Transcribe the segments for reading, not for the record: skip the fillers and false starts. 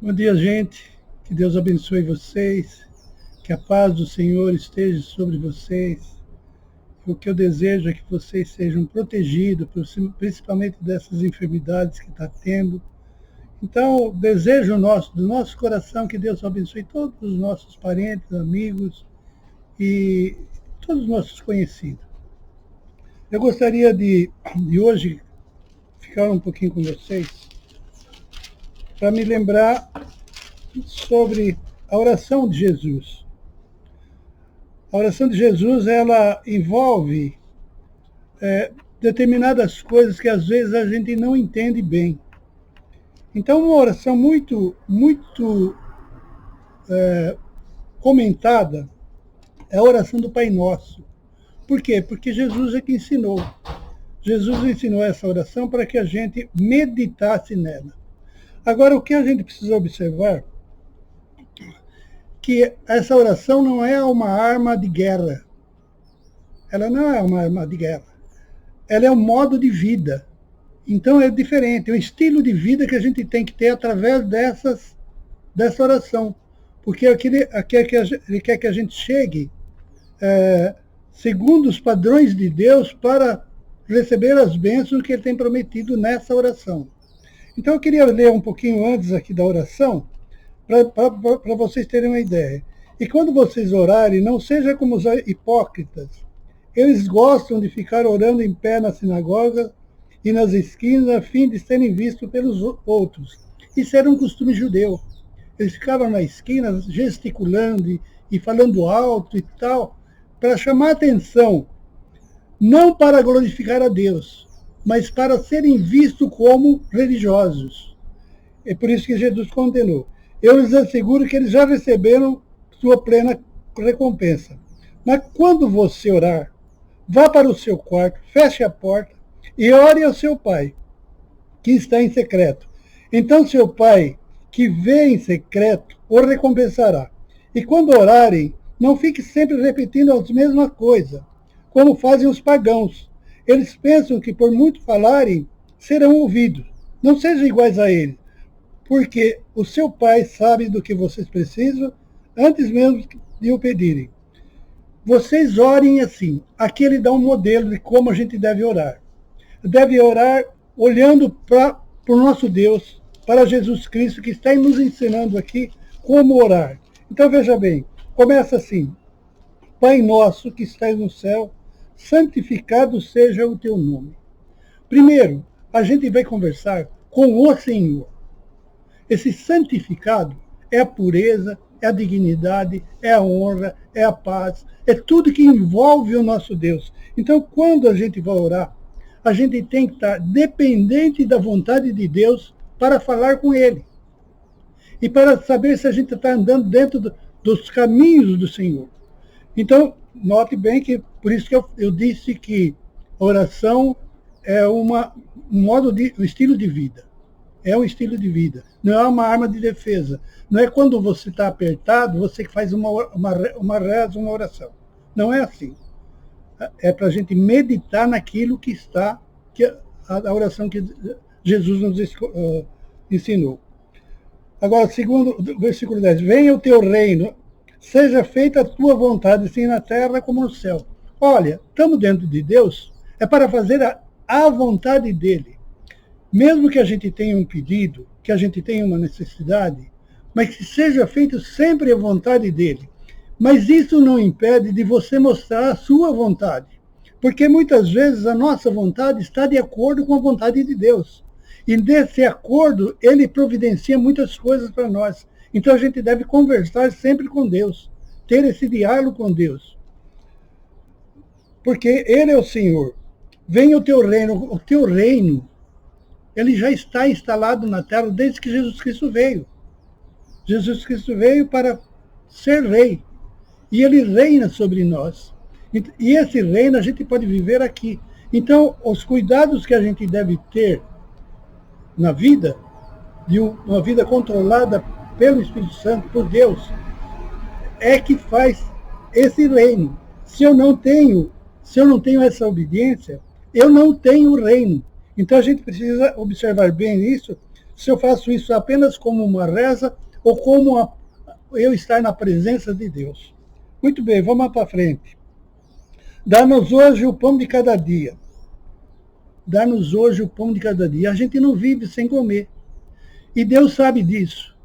Bom dia, gente. Que Deus abençoe vocês. Que a paz do Senhor esteja sobre vocês. O que eu desejo é que vocês sejam protegidos, principalmente dessas enfermidades que está tendo. Então, desejo do nosso coração que Deus abençoe todos os nossos parentes, amigos e todos os nossos conhecidos. Eu gostaria de hoje ficar um pouquinho com vocês para me lembrar sobre a oração de Jesus. A oração de Jesus, ela envolve determinadas coisas que às vezes a gente não entende bem. Então, uma oração muito comentada é a oração do Pai Nosso. Por quê? Porque Jesus é que ensinou. Jesus ensinou essa oração para que a gente meditasse nela. Agora, o que a gente precisa observar que essa oração não é uma arma de guerra. Ela não é uma arma de guerra. Ela é um modo de vida. Então é diferente, é um estilo de vida que a gente tem que ter através dessa oração. Porque aqui ele quer que a gente chegue segundo os padrões de Deus para receber as bênçãos que ele tem prometido nessa oração. Então eu queria ler um pouquinho antes aqui da oração, para vocês terem uma ideia. E quando vocês orarem, não seja como os hipócritas. Eles gostam de ficar orando em pé na sinagoga e nas esquinas, a fim de serem vistos pelos outros. Isso era um costume judeu. Eles ficavam na esquina gesticulando e falando alto e tal, para chamar atenção, não para glorificar a Deus, mas para serem vistos como religiosos. É por isso que Jesus condenou. Eu lhes asseguro que eles já receberam sua plena recompensa. Mas quando você orar, vá para o seu quarto, feche a porta e ore ao seu Pai, que está em secreto. Então seu Pai, que vê em secreto, o recompensará. E quando orarem, não fique sempre repetindo as mesmas coisas, como fazem os pagãos. Eles pensam que por muito falarem, serão ouvidos. Não sejam iguais a eles, porque o seu Pai sabe do que vocês precisam antes mesmo de o pedirem. Vocês orem assim. Aqui ele dá um modelo de como a gente deve orar. Deve orar olhando para o nosso Deus, para Jesus Cristo, que está nos ensinando aqui como orar. Então veja bem, começa assim. Pai nosso que estás no céu, santificado seja o teu nome. Primeiro, a gente vai conversar com o Senhor. Esse santificado é a pureza, é a dignidade, é a honra, é a paz, é tudo que envolve o nosso Deus. Então, quando a gente vai orar, a gente tem que estar dependente da vontade de Deus para falar com Ele. E para saber se a gente está andando dentro dos caminhos do Senhor. Então, note bem que, por isso que eu disse que a oração é um estilo de vida. É um estilo de vida. Não é uma arma de defesa. Não é quando você está apertado, você que faz uma reza, uma oração. Não é assim. É para a gente meditar naquilo que está, a oração que Jesus nos ensinou. Agora, segundo versículo 10. Venha o teu reino, seja feita a tua vontade, assim na terra como no céu. Olha, estamos dentro de Deus, é para fazer a vontade dele. Mesmo que a gente tenha um pedido, que a gente tenha uma necessidade, mas que seja feito sempre a vontade dele. Mas isso não impede de você mostrar a sua vontade. Porque muitas vezes a nossa vontade está de acordo com a vontade de Deus. E desse acordo, ele providencia muitas coisas para nós. Então a gente deve conversar sempre com Deus, ter esse diálogo com Deus. Porque ele é o Senhor. Venha o teu reino, ele já está instalado na terra desde que Jesus Cristo veio. Jesus Cristo veio para ser rei. E ele reina sobre nós. E esse reino a gente pode viver aqui. Então, os cuidados que a gente deve ter na vida, de uma vida controlada pelo Espírito Santo, por Deus, é que faz esse reino. Se eu não tenho essa obediência, eu não tenho o reino. Então a gente precisa observar bem isso se eu faço isso apenas como uma reza ou como eu estar na presença de Deus. Muito bem, vamos para frente. Dá-nos hoje o pão de cada dia. Dá-nos hoje o pão de cada dia. A gente não vive sem comer. E Deus sabe disso.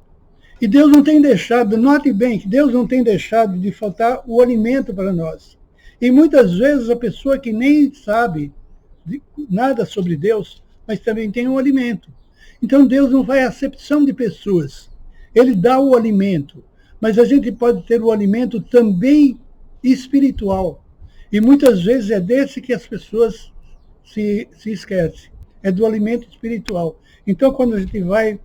E Deus não tem deixado, note bem, que Deus não tem deixado de faltar o alimento para nós. E muitas vezes a pessoa que nem sabe nada sobre Deus, mas também tem um alimento. Então Deus não faz acepção de pessoas. Ele dá o alimento, mas a gente pode ter o alimento também espiritual. E muitas vezes é desse que as pessoas se esquecem. É do alimento espiritual. Então quando a gente vai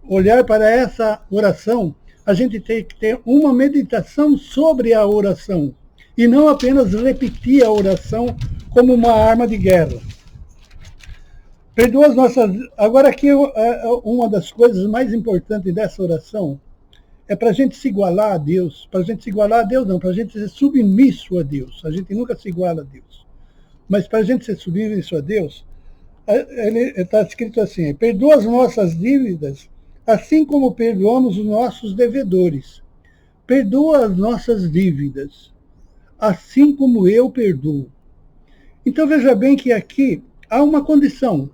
olhar para essa oração, a gente tem que ter uma meditação sobre a oração. E não apenas repetir a oração como uma arma de guerra. Perdoa as nossas... Agora aqui, uma das coisas mais importantes dessa oração é para a gente se igualar a Deus. Para a gente se igualar a Deus, não, para a gente ser submisso a Deus. A gente nunca se iguala a Deus. Mas para a gente ser submisso a Deus, ele está escrito assim: perdoa as nossas dívidas, assim como perdoamos os nossos devedores. Perdoa as nossas dívidas, assim como eu perdoo. Então veja bem que aqui há uma condição.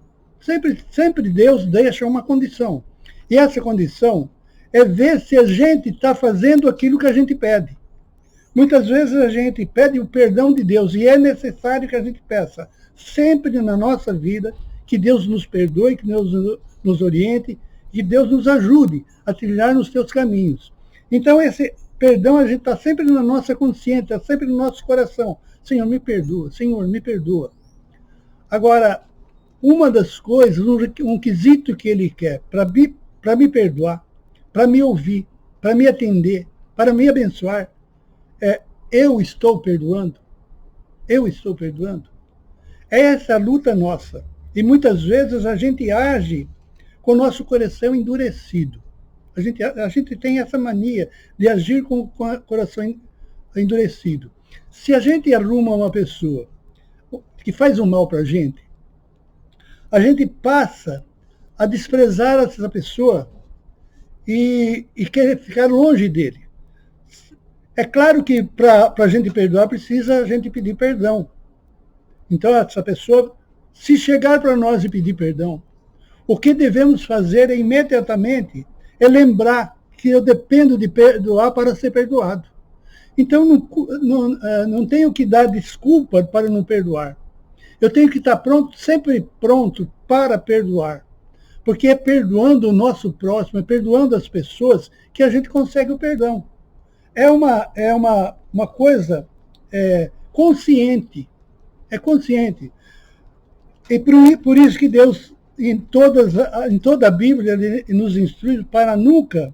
Sempre Deus deixa uma condição. E essa condição é ver se a gente está fazendo aquilo que a gente pede. Muitas vezes a gente pede o perdão de Deus e é necessário que a gente peça sempre na nossa vida que Deus nos perdoe, que Deus nos oriente, que Deus nos ajude a trilhar nos seus caminhos. Então esse perdão a gente está sempre na nossa consciência, sempre no nosso coração. Senhor, me perdoa. Senhor, me perdoa. Agora, uma das coisas, um quesito que ele quer para me perdoar, para me ouvir, para me atender, para me abençoar, é: eu estou perdoando? Eu estou perdoando? É essa a luta nossa. E muitas vezes a gente age com o nosso coração endurecido. A gente tem essa mania de agir com o coração endurecido. Se a gente arruma uma pessoa que faz um mal para a gente passa a desprezar essa pessoa e querer ficar longe dele. É claro que para a gente perdoar, precisa a gente pedir perdão. Então, essa pessoa, se chegar para nós e pedir perdão, o que devemos fazer imediatamente é lembrar que eu dependo de perdoar para ser perdoado. Então, não tenho que dar desculpa para não perdoar. Eu tenho que estar sempre pronto para perdoar. Porque é perdoando o nosso próximo, é perdoando as pessoas que a gente consegue o perdão. É uma coisa consciente. É consciente. E por isso que Deus, em toda a Bíblia, ele nos instrui para nunca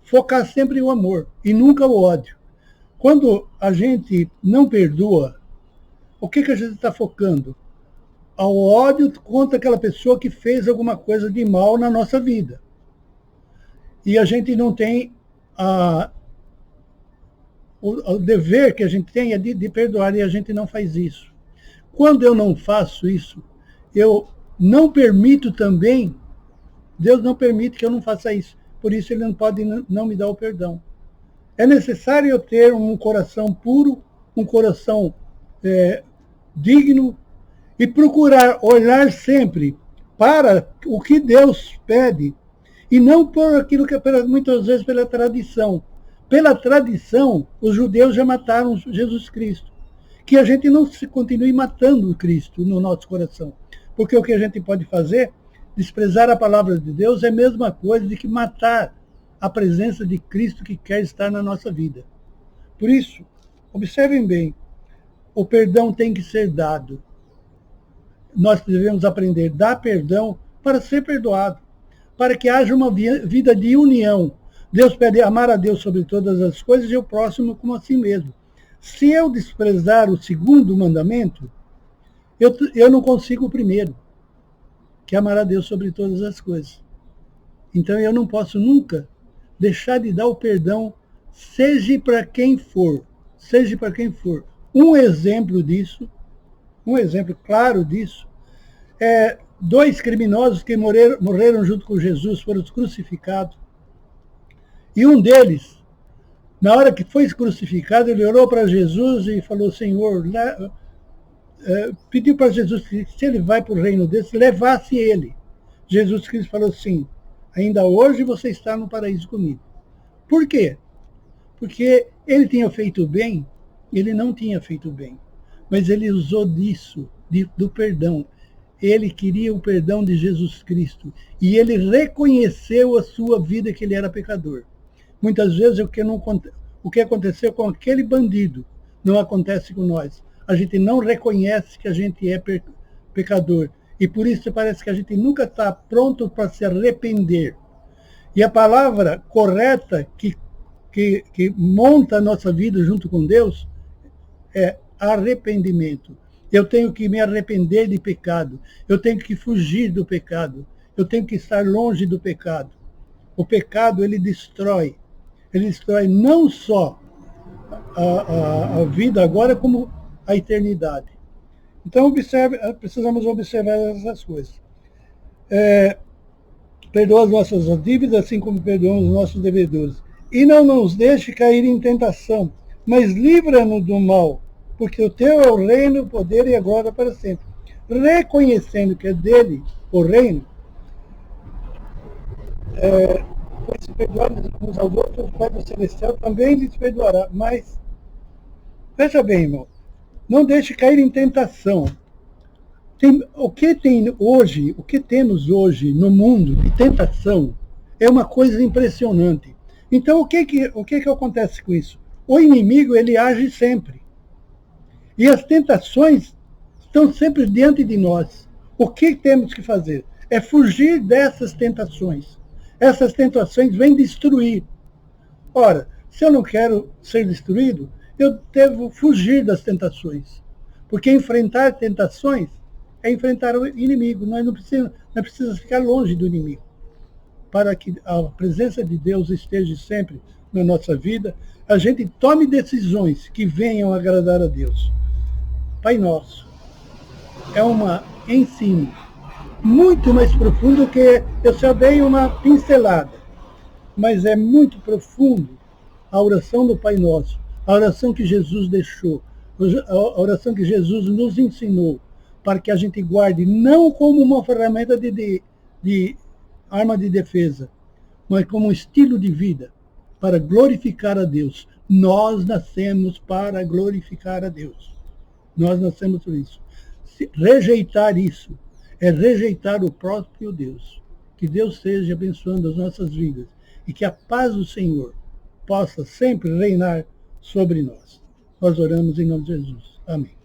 focar sempre o amor e nunca o ódio. Quando a gente não perdoa, o que a gente está focando? Ao ódio contra aquela pessoa que fez alguma coisa de mal na nossa vida. E a gente não tem o dever que a gente tem é de perdoar, e a gente não faz isso. Quando eu não faço isso, eu não permito também, Deus não permite que eu não faça isso. Por isso ele não pode não me dar o perdão. É necessário eu ter um coração puro, um coração digno, e procurar olhar sempre para o que Deus pede, e não por aquilo que é muitas vezes pela tradição. Pela tradição, os judeus já mataram Jesus Cristo. Que a gente não continue matando o Cristo no nosso coração. Porque o que a gente pode fazer, desprezar a palavra de Deus, é a mesma coisa de que matar a presença de Cristo que quer estar na nossa vida. Por isso, observem bem, o perdão tem que ser dado. Nós devemos aprender a dar perdão para ser perdoado, para que haja uma vida de união. Deus pede amar a Deus sobre todas as coisas e o próximo como a si mesmo. Se eu desprezar o segundo mandamento, eu não consigo o primeiro, que é amar a Deus sobre todas as coisas. Então eu não posso nunca deixar de dar o perdão, seja para quem for. Seja para quem for. Um exemplo disso, um exemplo claro disso, é dois criminosos que morreram junto com Jesus, foram crucificados. E um deles, na hora que foi crucificado, ele orou para Jesus e falou, Senhor, pediu para Jesus que, se ele vai para o reino desse, levasse ele. Jesus Cristo falou assim, ainda hoje você está no paraíso comigo. Por quê? Porque ele tinha feito bem, ele não tinha feito bem. Mas ele usou disso, do perdão. Ele queria o perdão de Jesus Cristo. E ele reconheceu a sua vida que ele era pecador. Muitas vezes o que aconteceu com aquele bandido não acontece com nós. A gente não reconhece que a gente é pecador. E por isso parece que a gente nunca está pronto para se arrepender. E a palavra correta que monta a nossa vida junto com Deus é arrependimento. Eu tenho que me arrepender de pecado. Eu tenho que fugir do pecado. Eu tenho que estar longe do pecado. O pecado, ele destrói. Ele destrói não só a vida agora, como a eternidade. Então, precisamos observar essas coisas. Perdoa as nossas dívidas, assim como perdoamos os nossos devedores. E não nos deixe cair em tentação, mas livra-nos do mal, porque o teu é o reino, o poder e a glória para sempre. Reconhecendo que é dele o reino, pois se perdoarmos uns aos outros, o Pai do Celestial também lhes perdoará. Mas, veja bem, irmão, não deixe cair em tentação. O que temos hoje no mundo de tentação é uma coisa impressionante. Então, o que acontece com isso? O inimigo, ele age sempre. E as tentações estão sempre diante de nós. O que temos que fazer? É fugir dessas tentações. Essas tentações vêm destruir. Ora, se eu não quero ser destruído, eu devo fugir das tentações. Porque enfrentar tentações é enfrentar o inimigo. Nós não precisamos ficar longe do inimigo. Para que a presença de Deus esteja sempre na nossa vida, a gente tome decisões que venham agradar a Deus. Pai Nosso é uma ensino muito mais profundo que eu só dei uma pincelada, mas é muito profundo a oração do Pai Nosso, a oração que Jesus deixou, a oração que Jesus nos ensinou, para que a gente guarde não como uma ferramenta de arma de defesa, mas como um estilo de vida, para glorificar a Deus. Nós nascemos para glorificar a Deus. Nós nascemos por isso. Rejeitar isso é rejeitar o próprio Deus. Que Deus esteja abençoando as nossas vidas e que a paz do Senhor possa sempre reinar sobre nós. Nós oramos em nome de Jesus. Amém.